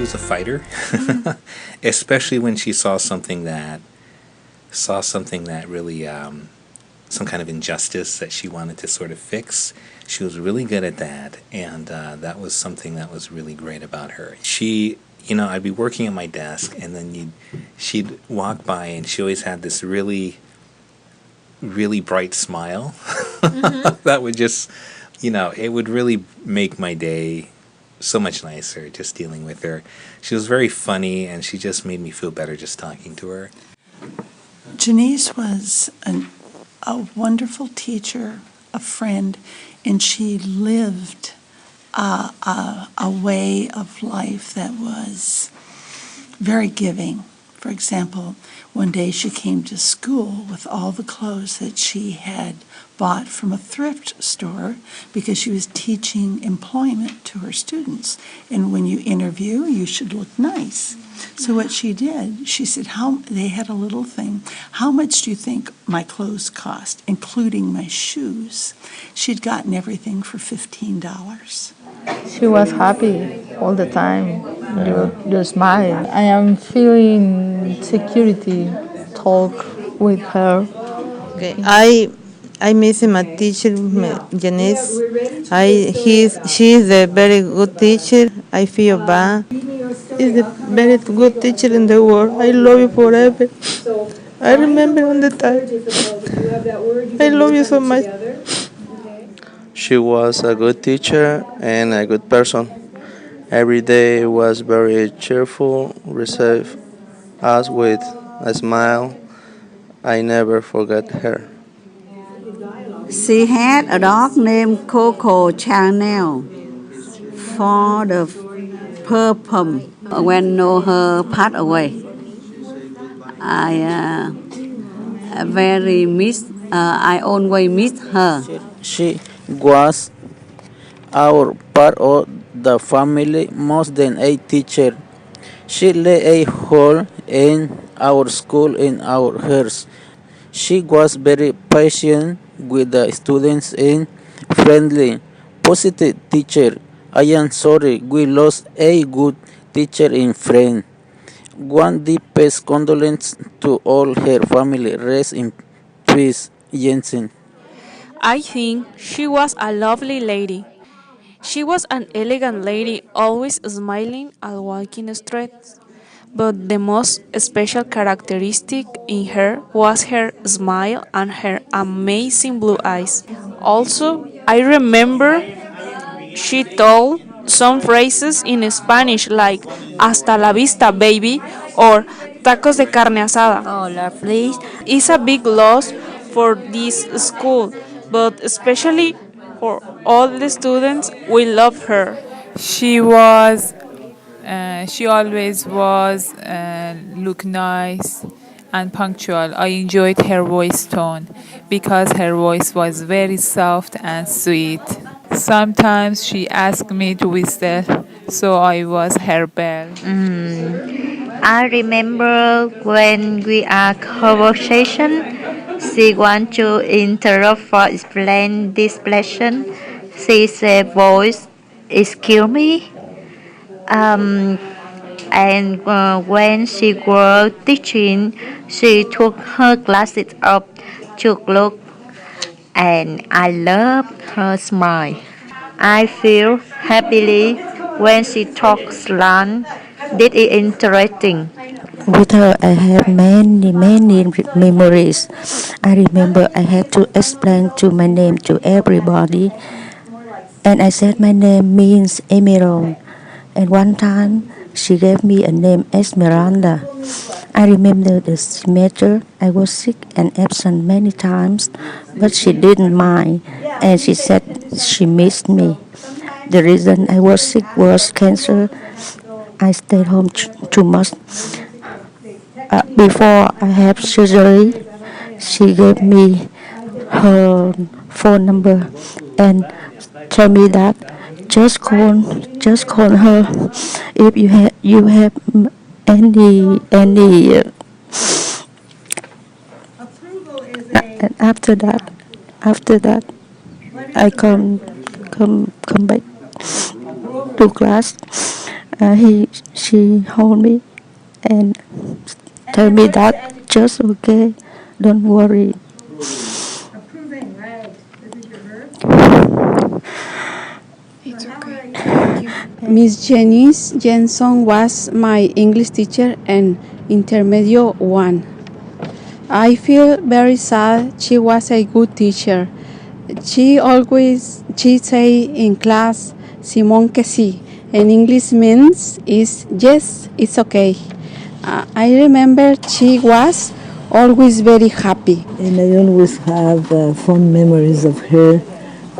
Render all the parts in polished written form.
was a fighter, especially when she saw something that really some kind of injustice that she wanted to sort of fix. She was really good at that, and that was something that was really great about her. I'd be working at my desk, and then she'd walk by, and she always had this really, really bright smile that would just, it would really make my day so much nicer just dealing with her. She was very funny, and she just made me feel better just talking to her. Janice was a wonderful teacher, a friend, and she lived a way of life that was very giving. For example, one day she came to school with all the clothes that she had bought from a thrift store because she was teaching employment to her students. And when you interview, you should look nice. So what she did, she said, they had a little thing, how much do you think my clothes cost, including my shoes? She'd gotten everything for $15. She was happy all the time. The smile. I am feeling security talk with her. Okay. I miss my teacher, Janice. She is a very good teacher. I feel bad. She's a very good teacher in the world. I love you forever. I remember on the time. I love you so much. She was a good teacher and a good person. Every day was very cheerful, received us with a smile. I never forget her. She had a dog named Coco Chanel for the purple when her passed away. I always miss her. She was our part of the family more than a teacher. She lay a hole in our school in our hearts. She was very patient with the students and friendly, positive teacher. I am sorry we lost a good teacher and friend. One deepest condolence to all her family. Rest in peace, Jensen. I think she was a lovely lady. She was an elegant lady, always smiling and walking straight. But the most special characteristic in her was her smile and her amazing blue eyes. Also, I remember she told some phrases in Spanish like hasta la vista, baby, or tacos de carne asada. Oh, lovely. It's a big loss for this school, but especially for all the students, we love her. She was, she always was, look nice and punctual. I enjoyed her voice tone because her voice was very soft and sweet. Sometimes she asked me to whistle, so I was her bell. I remember when we are conversation, she want to interrupt for explain this lesson. She said, "Voice, excuse me." And when she was teaching, she took her glasses off to look, and I loved her smile. I feel happily when she talks slang. This is interesting. With her, I have many memories. I remember I had to explain to my name to everybody, and I said my name means emerald. And one time, she gave me a name Esmeralda. I remember the semester I was sick and absent many times, but she didn't mind, and she said she missed me. The reason I was sick was cancer. I stayed home too much. Before I had surgery, she gave me her phone number and told me that just call her if you have any and after that I come back to class. She hold me and tell me that just okay, don't worry. Miss Janice Jensen was my English teacher and intermedio one. I feel very sad. She was a good teacher. She say in class, Simón que sí. And English means is yes, it's okay. I remember she was always very happy. And I always have fond memories of her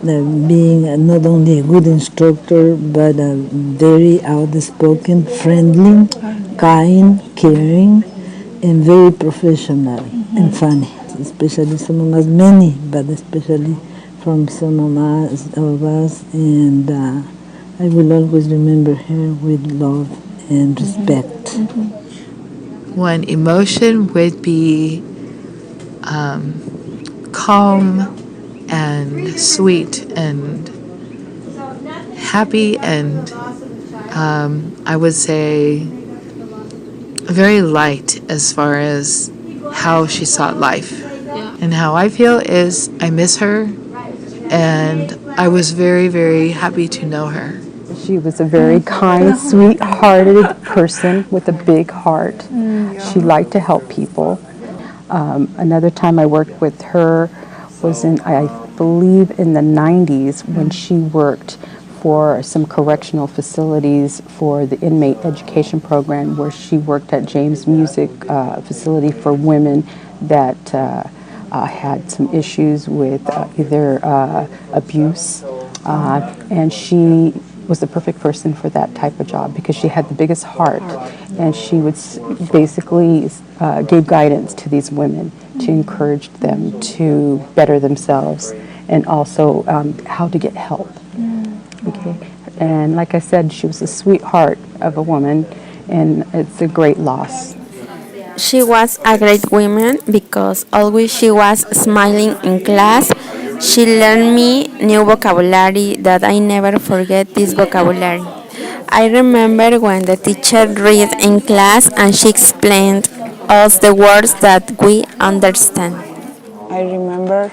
being not only a good instructor, but very outspoken, friendly, kind, caring, and very professional and funny. Especially some of us, many, but especially from some of us, and I will always remember her with love and respect. One emotion would be calm and sweet and happy and I would say very light as far as how she saw life. And how I feel is I miss her and I was very, very happy to know her. She was a very kind, sweet-hearted person with a big heart. She liked to help people. Another time I worked with her was in, I believe, in the 90s when she worked for some correctional facilities for the inmate education program, where she worked at James Music Facility for women that had some issues with either abuse, and she was the perfect person for that type of job because she had the biggest heart, and she would basically gave guidance to these women to encourage them to better themselves and also how to get help. Okay, and like I said, she was a sweetheart of a woman, and it's a great loss. She was a great woman because always she was smiling in class. She learned me new vocabulary that I never forget this vocabulary. I remember when the teacher read in class and she explained us the words that we understand. I remember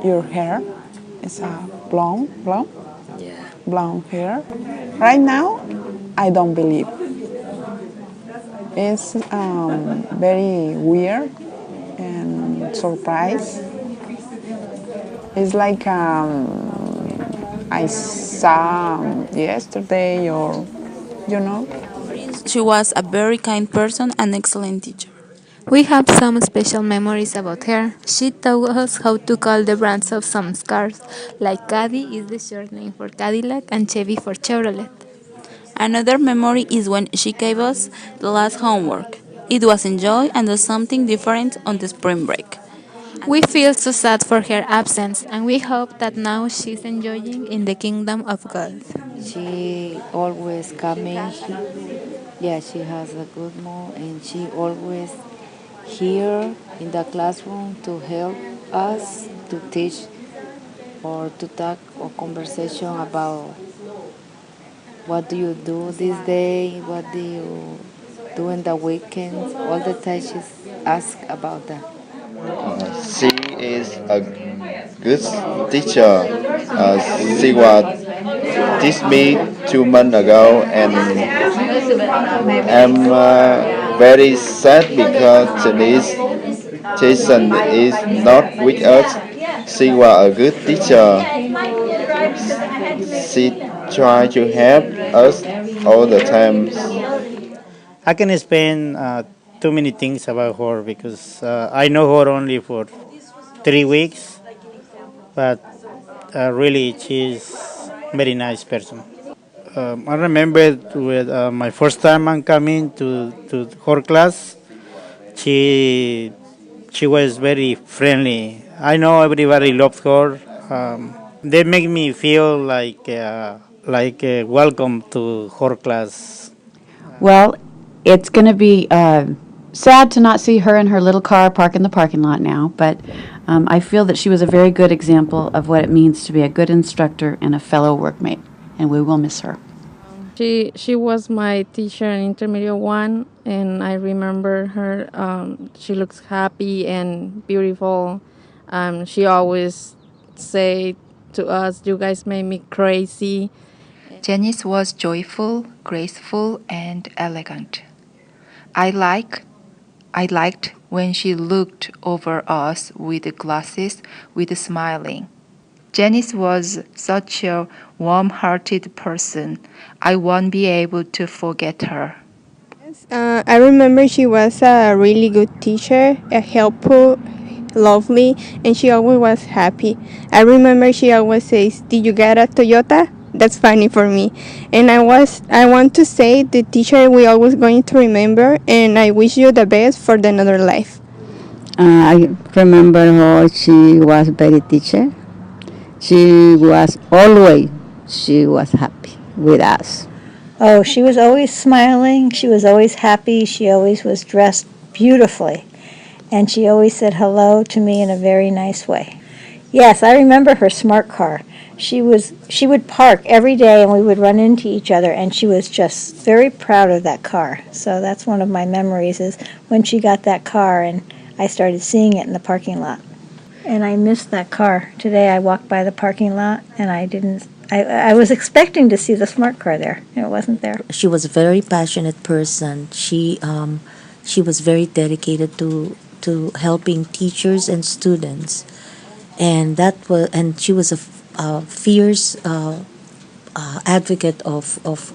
your hair is a blonde hair. Right now, I don't believe. It's very weird and surprised. It's like I saw yesterday or, you know. She was a very kind person and excellent teacher. We have some special memories about her. She taught us how to call the brands of some cars, like Caddy is the short name for Cadillac and Chevy for Chevrolet. Another memory is when she gave us the last homework. It was enjoy and do something different on the spring break. We feel so sad for her absence, and we hope that now she's enjoying in the kingdom of God. She always coming. Yeah, she has a good mood, and she always here in the classroom to help us to teach or to talk or conversation about what do you do this day, what do you do in the weekends. All the time she's ask about that. She is a good teacher. She was teach me 2 months ago, and I'm very sad because Janice Jensen is not with us. She was a good teacher. She tried to help us all the time. I can explain too many things about her because I know her only for 3 weeks, but really she's a very nice person. I remember with my first time I'm coming to her class, she was very friendly. I know everybody loved her. They make me feel like welcome to her class. Well, it's going to be sad to not see her in her little car parked in the parking lot now, but I feel that she was a very good example of what it means to be a good instructor and a fellow workmate, and we will miss her. She was my teacher in intermediate one, and I remember her. She looks happy and beautiful. She always say to us, "You guys made me crazy." Janice was joyful, graceful, and elegant. I liked when she looked over us with glasses with smiling. Janice was such a warm-hearted person. I won't be able to forget her. I remember she was a really good teacher, a helpful, lovely, and she always was happy. I remember she always says, "Did you get a Toyota?" That's funny for me. And I want to say the teacher we always going to remember, and I wish you the best for the another life. I remember how she was very teacher. She was happy with us. Oh, she was always smiling. She was always happy. She always was dressed beautifully. And she always said hello to me in a very nice way. Yes, I remember her smart car. She would park every day and we would run into each other, and she was just very proud of that car. So that's one of my memories, is when she got that car and I started seeing it in the parking lot. And I missed that car. Today I walked by the parking lot and I was expecting to see the smart car there. It wasn't there. She was a very passionate person. She was very dedicated to helping teachers and students, and she was a fierce advocate of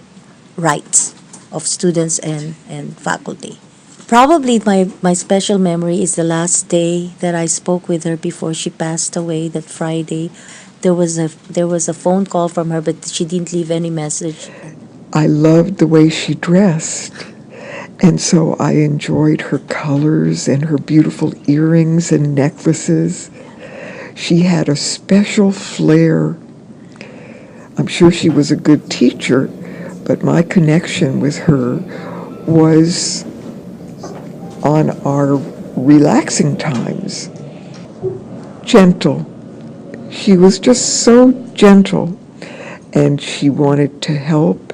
rights of students and faculty. Probably my special memory is the last day that I spoke with her before she passed away, that Friday. There was a phone call from her, but she didn't leave any message. I loved the way she dressed, and so I enjoyed her colors and her beautiful earrings and necklaces. She had a special flair. I'm sure she was a good teacher, but my connection with her was on our relaxing times. Gentle. She was just so gentle, and she wanted to help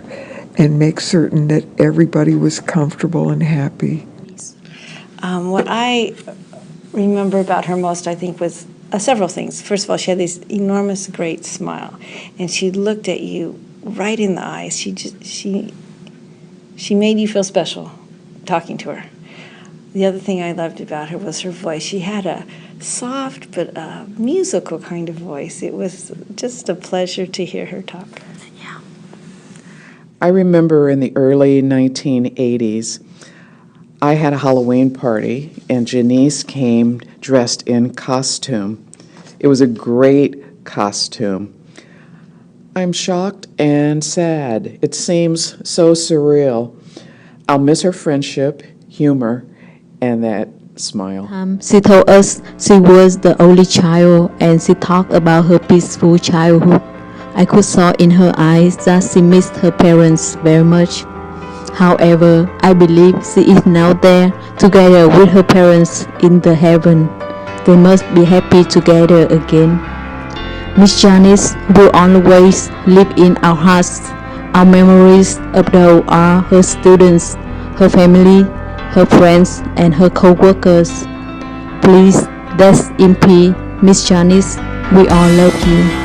and make certain that everybody was comfortable and happy. What I remember about her most, I think, was several things. First of all, she had this enormous, great smile, and she looked at you right in the eyes. She made you feel special talking to her. The other thing I loved about her was her voice. She had a soft but musical kind of voice. It was just a pleasure to hear her talk. I remember in the early 1980s, I had a Halloween party, and Janice came dressed in costume. It was a great costume. I'm shocked and sad. It seems so surreal. I'll miss her friendship, humor, and that smile. She told us she was the only child, and she talked about her peaceful childhood. I could saw in her eyes that she missed her parents very much. However, I believe she is now there together with her parents in the heaven. They must be happy together again. Miss Janice will always live in our hearts. Our memories of those are her students, her family, her friends, and her co-workers. Please rest in peace, Miss Janice. We all love you.